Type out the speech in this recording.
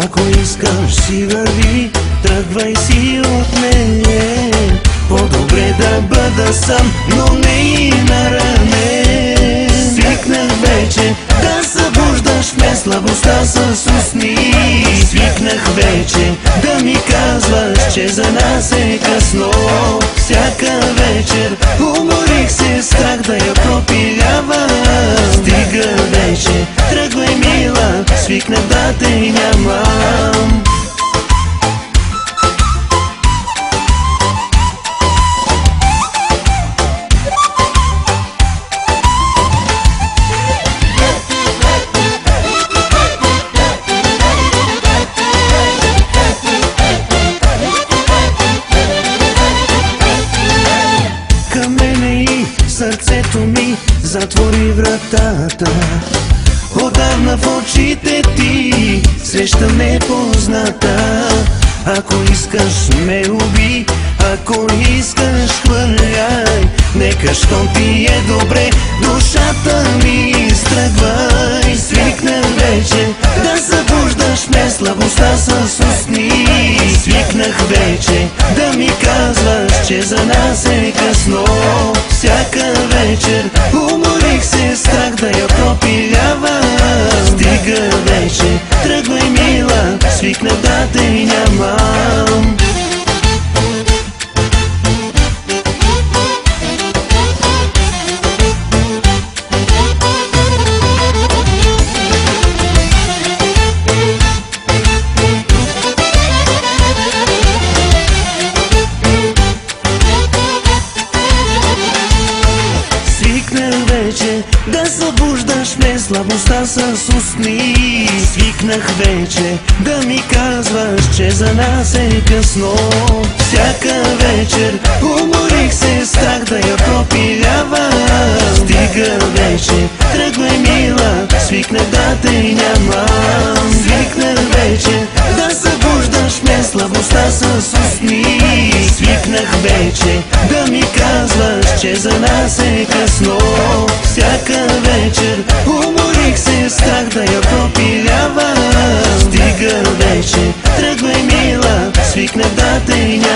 Ако искаш си върви, тръгвай си от мен. По-добре да бъда сам, но не и наранен. Свикнах вече да събуждаш ме слабостта с усни. Свикнах вече да ми казваш, че за нас е късно. Всяка вечер уморих се, страх да я пропилявам. Стига вече, тръгвай мила, свикнах да те нямам. Сърцето ми затвори вратата. Отдавна в очите ти срещам непозната. Ако искаш ме уби, ако искаш хвърляй. Нека щом ти е добре, душата ми изтръгвай. Свикнах вече да събуждаш ме слабостта с усни. Свикнах вече да ми казваш, че за нас е късно. Всяка вечер уморих се, страх да я пропилявам. Стига вече, тръгвай мила, свикнах да те нямам. Да събуждаш ме слабостта с усни. Свикнах вече да ми казваш, че за нас е късно. Всяка вечер уморих се, страх да я пропилявам. Стига вече, тръгвай мила, свикнах да те нямам. Свикнах вече да събуждаш ме слабостта с усни. Свикнах вече да ми казваш, че за нас е късно. Всяка вечер уморих се, страх да я пропилявам. Стига вече, тръгвай мила, свикнах да те нямам.